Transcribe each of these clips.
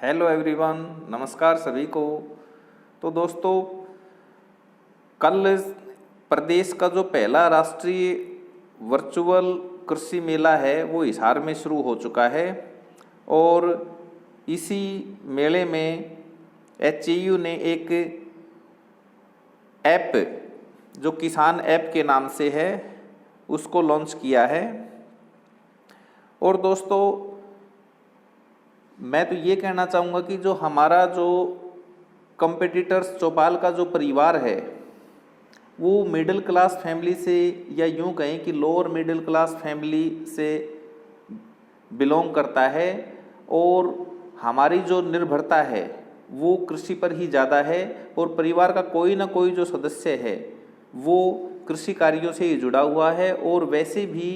Hello everyone, नमस्कार सभी को। तो दोस्तों, कल प्रदेश का जो पहला राष्ट्रीय वर्चुअल कृषि मेला है वो हिसार में शुरू हो चुका है और इसी मेले में एचईयू ने एक ऐप जो किसान ऐप के नाम से है उसको लॉन्च किया है। और दोस्तों, मैं तो ये कहना चाहूँगा कि जो हमारा जो कंपटीटर्स चौपाल का जो परिवार है वो मिडिल क्लास फैमिली से, या यूँ कहें कि लोअर मिडिल क्लास फैमिली से बिलोंग करता है और हमारी जो निर्भरता है वो कृषि पर ही ज़्यादा है और परिवार का कोई ना कोई जो सदस्य है वो कृषि कार्यों से ही जुड़ा हुआ है। और वैसे भी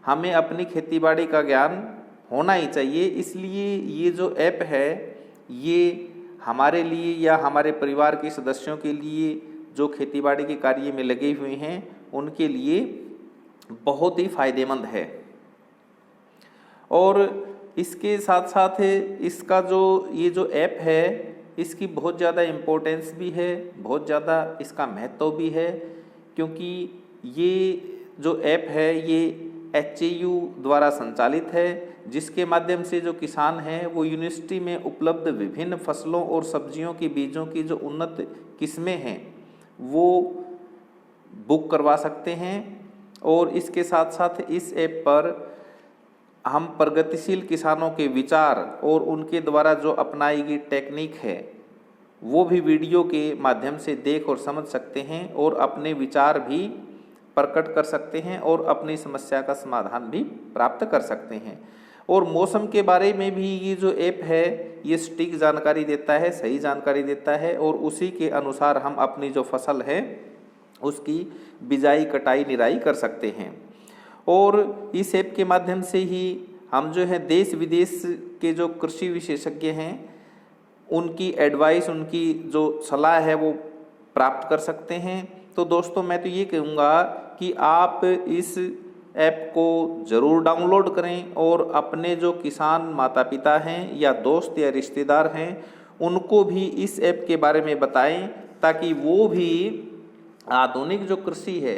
हमें अपनी खेतीबाड़ी का ज्ञान होना ही चाहिए। इसलिए ये जो ऐप है ये हमारे लिए या हमारे परिवार के सदस्यों के लिए जो खेतीबाड़ी के कार्य में लगे हुए हैं उनके लिए बहुत ही फायदेमंद है। और इसके साथ साथ इसका जो ये जो ऐप है इसकी बहुत ज़्यादा इम्पोर्टेंस भी है, बहुत ज़्यादा इसका महत्व भी है, क्योंकि ये जो ऐप है ये एचईयू द्वारा संचालित है, जिसके माध्यम से जो किसान हैं वो यूनिवर्सिटी में उपलब्ध विभिन्न फसलों और सब्जियों के बीजों की जो उन्नत किस्में हैं वो बुक करवा सकते हैं। और इसके साथ साथ इस ऐप पर हम प्रगतिशील किसानों के विचार और उनके द्वारा जो अपनाई गई टेक्निक है वो भी वीडियो के माध्यम से देख और समझ सकते हैं और अपने विचार भी प्रकट कर सकते हैं और अपनी समस्या का समाधान भी प्राप्त कर सकते हैं। और मौसम के बारे में भी ये जो ऐप है ये सटीक जानकारी देता है, सही जानकारी देता है और उसी के अनुसार हम अपनी जो फसल है उसकी बिजाई, कटाई, निराई कर सकते हैं। और इस ऐप के माध्यम से ही हम जो है देश विदेश के जो कृषि विशेषज्ञ हैं उनकी एडवाइस, उनकी जो सलाह है वो प्राप्त कर सकते हैं। तो दोस्तों, मैं तो ये कहूँगा कि आप इस ऐप को ज़रूर डाउनलोड करें और अपने जो किसान माता पिता हैं या दोस्त या रिश्तेदार हैं उनको भी इस ऐप के बारे में बताएं, ताकि वो भी आधुनिक जो कृषि है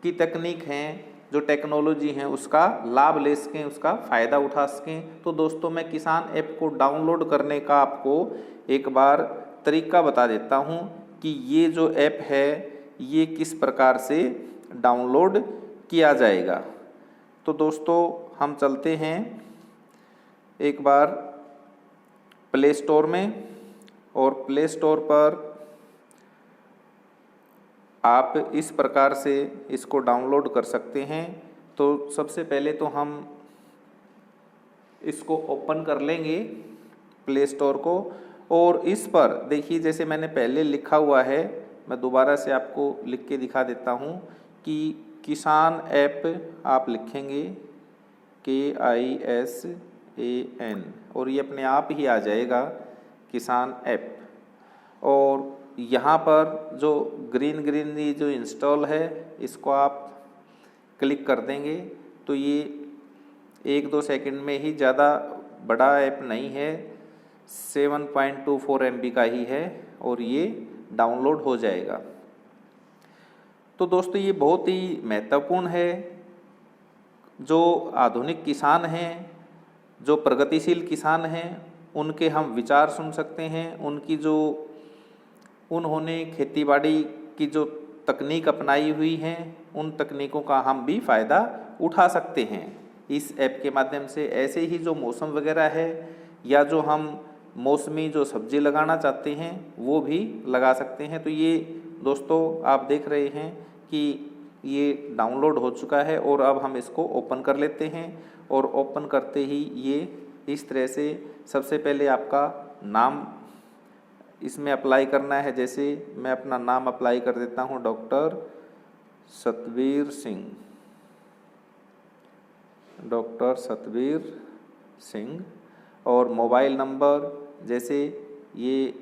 की तकनीक हैं, जो टेक्नोलॉजी हैं उसका लाभ ले सकें, उसका फ़ायदा उठा सकें। तो दोस्तों, मैं किसान ऐप को डाउनलोड करने का आपको एक बार तरीका बता देता हूँ कि ये जो ऐप है ये किस प्रकार से डाउनलोड किया जाएगा। तो दोस्तों, हम चलते हैं एक बार प्ले स्टोर में और प्ले स्टोर पर आप इस प्रकार से इसको डाउनलोड कर सकते हैं। तो सबसे पहले तो हम इसको ओपन कर लेंगे प्ले स्टोर को, और इस पर देखिए जैसे मैंने पहले लिखा हुआ है, मैं दोबारा से आपको लिख के दिखा देता हूँ कि किसान ऐप आप लिखेंगे KISAN और ये अपने आप ही आ जाएगा किसान ऐप। और यहाँ पर जो ग्रीन ये जो इंस्टॉल है इसको आप क्लिक कर देंगे तो ये 1-2 सेकंड में ही, ज़्यादा बड़ा ऐप नहीं है, 7.24 MB का ही है और ये डाउनलोड हो जाएगा। तो दोस्तों, ये बहुत ही महत्वपूर्ण है। जो आधुनिक किसान हैं, जो प्रगतिशील किसान हैं, उनके हम विचार सुन सकते हैं, उनकी जो उन्होंने खेतीबाड़ी की जो तकनीक अपनाई हुई हैं उन तकनीकों का हम भी फ़ायदा उठा सकते हैं इस ऐप के माध्यम से। ऐसे ही जो मौसम वगैरह है या जो हम मौसमी जो सब्जी लगाना चाहते हैं वो भी लगा सकते हैं। तो ये दोस्तों आप देख रहे हैं कि ये डाउनलोड हो चुका है और अब हम इसको ओपन कर लेते हैं। और ओपन करते ही ये इस तरह से सबसे पहले आपका नाम इसमें अप्लाई करना है। जैसे मैं अपना नाम अप्लाई कर देता हूँ, डॉक्टर सतवीर सिंह। और मोबाइल नंबर, जैसे ये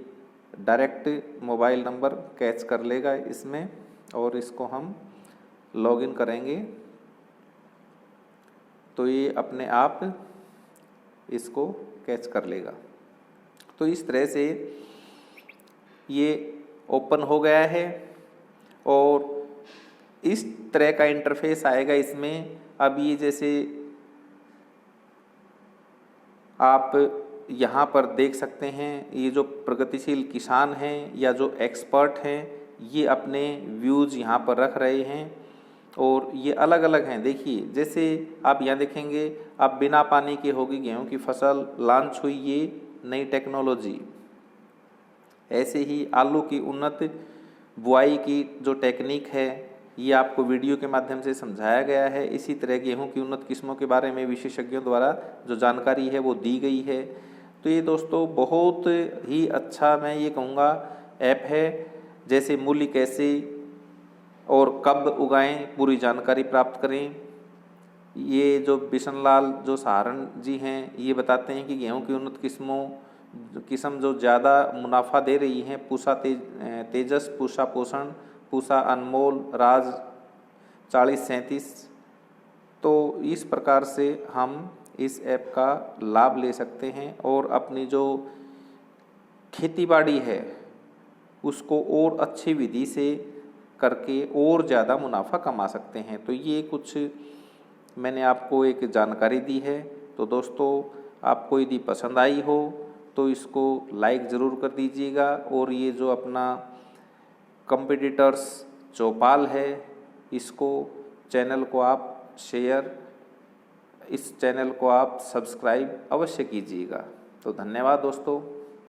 डायरेक्ट मोबाइल नंबर कैच कर लेगा इसमें, और इसको हम लॉगिन करेंगे तो ये अपने आप इसको कैच कर लेगा। तो इस तरह से ये ओपन हो गया है और इस तरह का इंटरफेस आएगा इसमें। अब ये जैसे आप यहाँ पर देख सकते हैं, ये जो प्रगतिशील किसान हैं या जो एक्सपर्ट हैं ये अपने व्यूज़ यहाँ पर रख रहे हैं और ये अलग अलग हैं। देखिए जैसे आप यहाँ देखेंगे, अब बिना पानी के होगी गेहूं की फसल, लॉन्च हुई ये नई टेक्नोलॉजी। ऐसे ही आलू की उन्नत बुआई की जो टेक्निक है ये आपको वीडियो के माध्यम से समझाया गया है। इसी तरह गेहूं की उन्नत किस्मों के बारे में विशेषज्ञों द्वारा जो जानकारी है वो दी गई है। तो ये दोस्तों बहुत ही अच्छा मैं ये कहूँगा ऐप है। जैसे मूली कैसे और कब उगाएं पूरी जानकारी प्राप्त करें। ये जो बिशनलाल जो सहारण जी हैं ये बताते हैं कि गेहूं की उन्नत किस्म जो ज़्यादा मुनाफा दे रही हैं, पूसा तेजस, पूसा पोषण, पूसा अनमोल, राज 4037। तो इस प्रकार से हम इस ऐप का लाभ ले सकते हैं और अपनी जो खेतीबाड़ी है उसको और अच्छी विधि से करके और ज़्यादा मुनाफा कमा सकते हैं। तो ये कुछ मैंने आपको एक जानकारी दी है। तो दोस्तों आपको यदि पसंद आई हो तो इसको लाइक ज़रूर कर दीजिएगा और ये जो अपना कंपटीटर्स चौपाल है इसको चैनल को आप शेयर, इस चैनल को आप सब्सक्राइब अवश्य कीजिएगा। तो धन्यवाद दोस्तों।